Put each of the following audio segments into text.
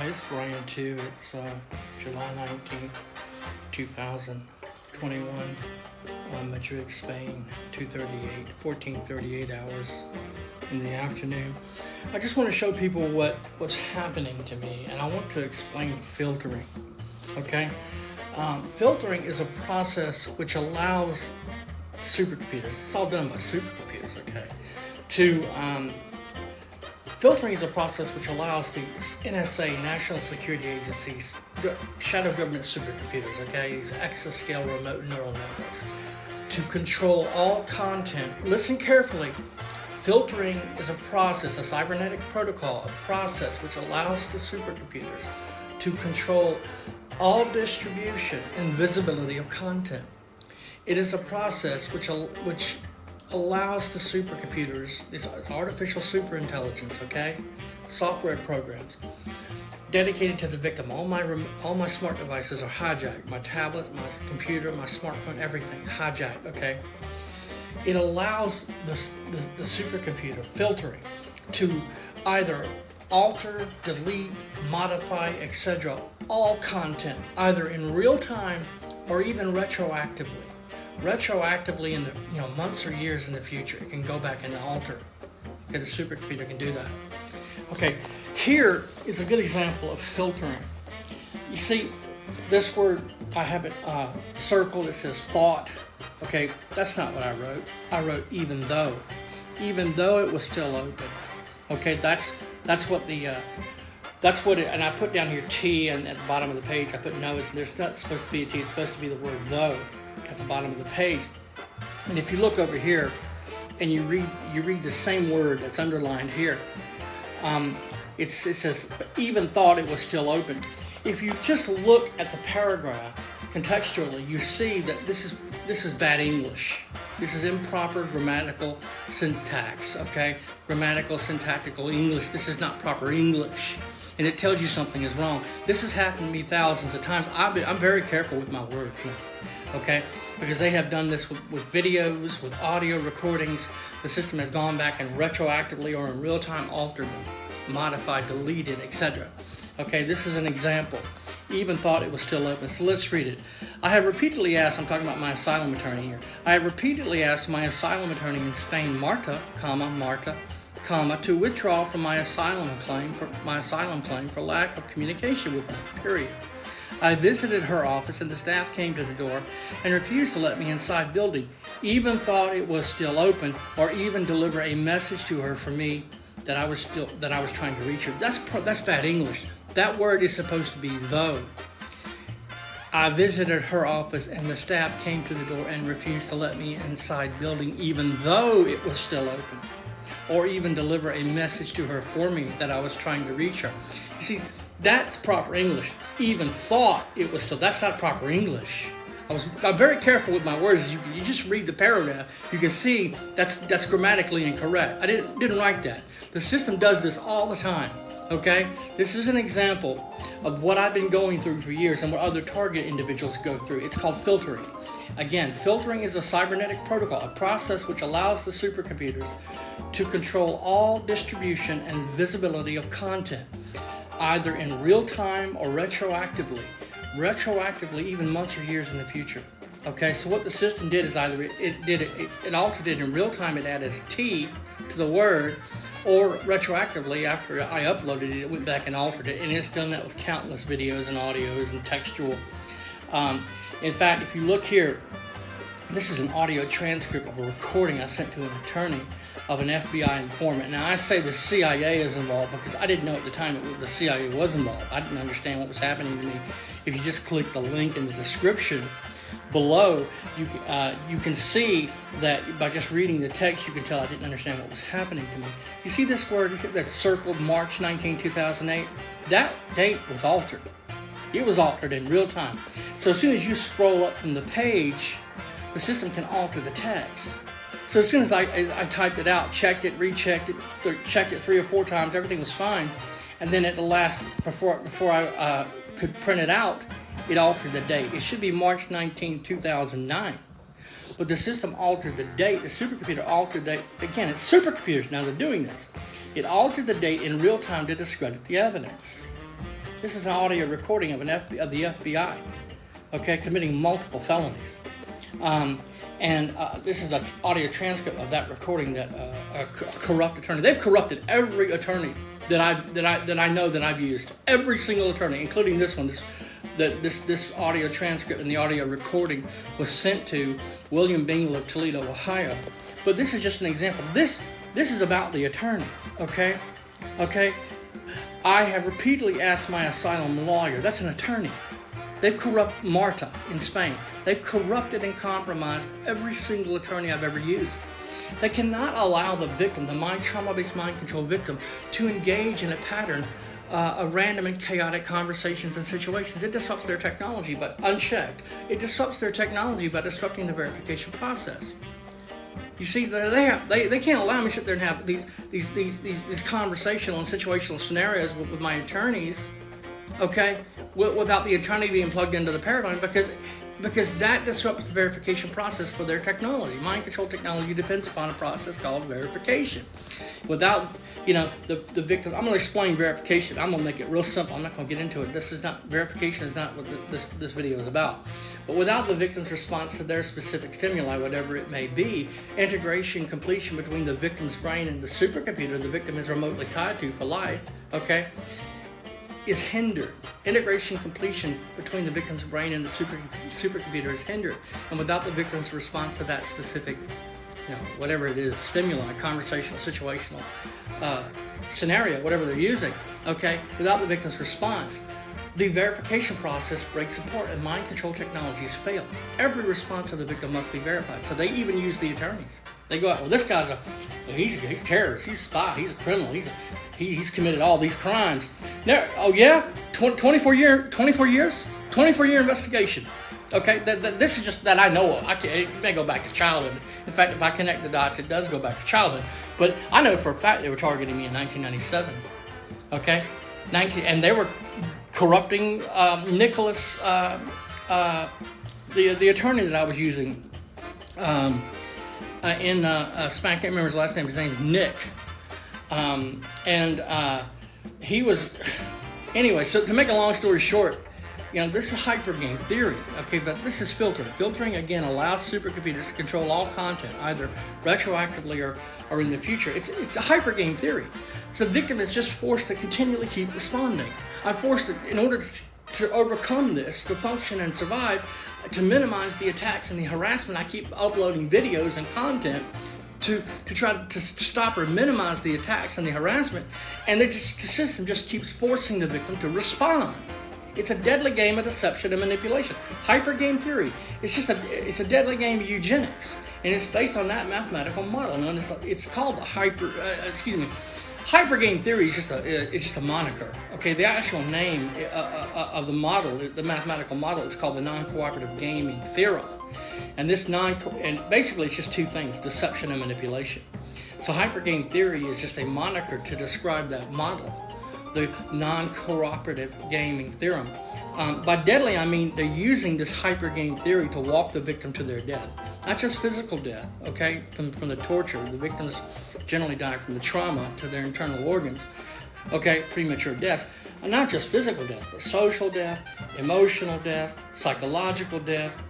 Hi, it's Bryan Tew. It's July 19th, 2021, Madrid, Spain, 14:38 hours in the afternoon. I just want to show people what's happening to me, and I want to explain filtering, okay? Filtering is a process which allows supercomputers, it's all done by supercomputers, okay, filtering is a process which allows the NSA, National Security Agency's shadow government supercomputers, okay, these exascale remote neural networks, to control all content. Listen carefully. Filtering is a process, a cybernetic protocol, a process which allows the supercomputers to control all distribution and visibility of content. It is a process which allows the supercomputers, it's artificial superintelligence, okay, software programs, dedicated to the victim. All my smart devices are hijacked. My tablet, my computer, my smartphone, everything hijacked, okay. It allows the supercomputer filtering to either alter, delete, modify, etc. all content, either in real time or even retroactively. Retroactively in the months or years in the future, it can go back and alter. Okay, the supercomputer can do that. Okay, here is a good example of filtering. You see, this word, I have it circled. It says thought. Okay, that's not what I wrote. I wrote even though it was still open. Okay, that's what the that's what it, and I put down here T, and at the bottom of the page I put no. There's not supposed to be a T. It's supposed to be the word though at the bottom of the page. And if you look over here and you read the same word that's underlined here, it says even thought it was still open. If you just look at the paragraph contextually, you see that this is bad English. This is improper grammatical syntax, okay? Grammatical, syntactical English. This is not proper English. And it tells you something is wrong. This has happened to me thousands of times. I'm very careful with my words now, okay? Because they have done this with videos, with audio recordings. The system has gone back and retroactively or in real time altered them, modified, deleted, etc. Okay, this is an example. Even thought it was still open. So let's read it. I have repeatedly asked, I'm talking about my asylum attorney here. I have repeatedly asked my asylum attorney in Spain, Marta, to withdraw from my asylum claim for lack of communication with me, period. I visited her office and the staff came to the door and refused to let me inside building, even thought it was still open, or even deliver a message to her for me that I was trying to reach her. That's bad English. That word is supposed to be though. I visited her office and the staff came to the door and refused to let me inside building, even though it was still open, or even deliver a message to her for me that I was trying to reach her. You see, that's proper English. Even thought it was still, that's not proper English. I'm very careful with my words. You just read the paragraph, you can see that's grammatically incorrect. I didn't write that. The system does this all the time. Okay, this is an example of what I've been going through for years and what other target individuals go through. It's called filtering. Again, filtering is a cybernetic protocol, a process which allows the supercomputers to control all distribution and visibility of content, either in real time or retroactively even months or years in the future. Okay, so what the system did is either it altered it in real time, it added T to the word, or retroactively, after I uploaded it, it went back and altered it, and it's done that with countless videos and audios and textual. In fact, if you look here, this is an audio transcript of a recording I sent to an attorney of an FBI informant. Now, I say the CIA is involved because I didn't know at the time the CIA was involved. I didn't understand what was happening to me. If you just click the link in the description below, you can see that by just reading the text, you can tell I didn't understand what was happening to me. You see this word that's circled March 19, 2008? That date was altered. It was altered in real time. So as soon as you scroll up from the page, the system can alter the text. So as soon as I typed it out, checked it, rechecked it, or checked it 3 or 4 times, everything was fine. And then at the last, before I could print it out, it altered the date. It should be March 19, 2009. But the system altered the date. The supercomputer altered the, again, it's supercomputers now that are doing this. It altered the date in real time to discredit the evidence. This is an audio recording of of the FBI, okay, committing multiple felonies. This is an audio transcript of that recording that a corrupt attorney. They've corrupted every attorney that I know that I've used. Every single attorney, including this one. This audio transcript and the audio recording was sent to William Bingle of Toledo, Ohio. But this is just an example. This is about the attorney. Okay. I have repeatedly asked my asylum lawyer. That's an attorney. They've corrupted Marta in Spain. They've corrupted and compromised every single attorney I've ever used. They cannot allow the victim, the trauma-based mind control victim, to engage in a pattern of random and chaotic conversations and situations. It disrupts their technology, but unchecked. It disrupts their technology by disrupting the verification process. You see, they can't allow me to sit there and have these conversational and situational scenarios with my attorneys, okay, without the attorney being plugged into the paradigm, because that disrupts the verification process for their technology. Mind control technology depends upon a process called verification. Without, the victim, I'm going to explain verification. I'm going to make it real simple. I'm not going to get into it. Verification is not what this video is about. But without the victim's response to their specific stimuli, whatever it may be, integration, completion between the victim's brain and the supercomputer the victim is remotely tied to for life, okay, is hindered. Integration, completion between the victim's brain and the supercomputer is hindered. And without the victim's response to that specific, whatever it is, stimuli, conversational, situational, scenario, whatever they're using, okay, without the victim's response, the verification process breaks apart and mind control technologies fail. Every response of the victim must be verified. So they even use the attorneys. They go out, well, this guy's he's a terrorist, he's a spy, he's a criminal, he's committed all these crimes. Now, 24 year investigation. Okay, this is just that I know of. It may go back to childhood. In fact, if I connect the dots, it does go back to childhood. But I know for a fact they were targeting me in 1997. Okay, and they were corrupting Nicholas, the attorney that I was using in Spain. I can't remember his last name. His name is Nick. He was, anyway, so to make a long story short, this is hypergame theory, okay, but this is filtering. Filtering, again, allows supercomputers to control all content, either retroactively or in the future. It's a hypergame theory. So the victim is just forced to continually keep responding. I'm forced to, in order to overcome this, to function and survive, to minimize the attacks and the harassment, I keep uploading videos and content to try to stop or minimize the attacks and the harassment, and the system just keeps forcing the victim to respond. It's a deadly game of deception and manipulation. Hypergame theory. It's a deadly game of eugenics, and it's based on that mathematical model. And it's called the hypergame theory is just a moniker. Okay, the actual name of the model, the mathematical model, is called the non-cooperative gaming theorem. And basically it's just two things: deception and manipulation. So hypergame theory is just a moniker to describe that model, the non-cooperative gaming theorem. By deadly, I mean they're using this hypergame theory to walk the victim to their death. Not just physical death, okay, from the torture. The victims generally die from the trauma to their internal organs, okay, premature death. And not just physical death, but social death, emotional death, psychological death,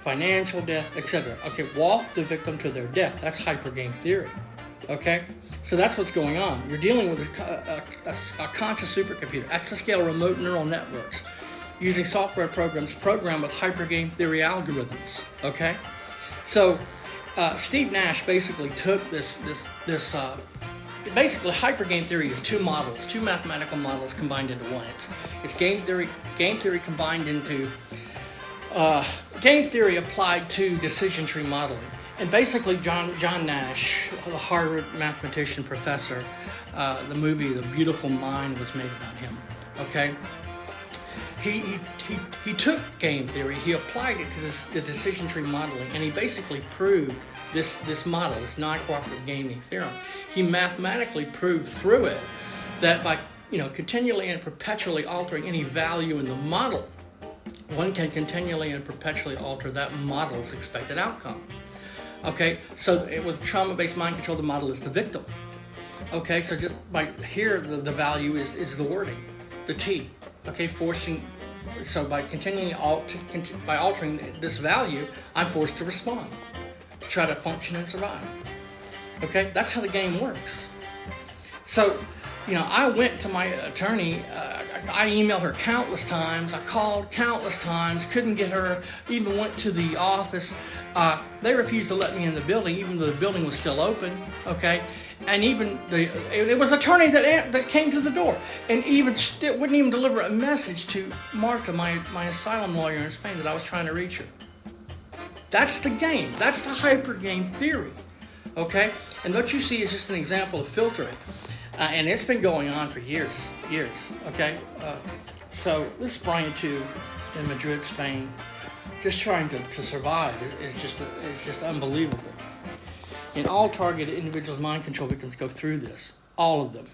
financial death, etc. Okay, walk the victim to their death. That's hypergame theory, okay? So that's what's going on. You're dealing with a conscious supercomputer, exascale remote neural networks, using software programs programmed with hypergame theory algorithms. Okay, so Steve Nash basically took this. Basically, hypergame theory is two mathematical models combined into one. It's game theory combined into game theory applied to decision tree modeling. And basically, John Nash, the Harvard mathematician professor, the movie The Beautiful Mind was made about him. Okay, he took game theory, he applied it to the decision tree modeling, and he basically proved this model, this non-cooperative gaming theorem. He mathematically proved through it that by continually and perpetually altering any value in the model, one can continually and perpetually alter that model's expected outcome. Okay, so with trauma-based mind control, the model is the victim. Okay, so just by here, the value is the wording. the T, okay, so by by altering this value, I'm forced to respond, to try to function and survive. Okay, that's how the game works. So, I went to my attorney, I emailed her countless times, I called countless times, couldn't get her, even went to the office. They refused to let me in the building, even though the building was still open, okay? And even it was an attorney that came to the door, and wouldn't even deliver a message to Marta, my asylum lawyer in Spain, that I was trying to reach her. That's the game. That's the hyper game theory, okay? And what you see is just an example of filtering. And it's been going on for years, okay? So this is Bryan Tew in Madrid, Spain, just trying to survive is just unbelievable. And all targeted individuals, mind control victims go through this, all of them.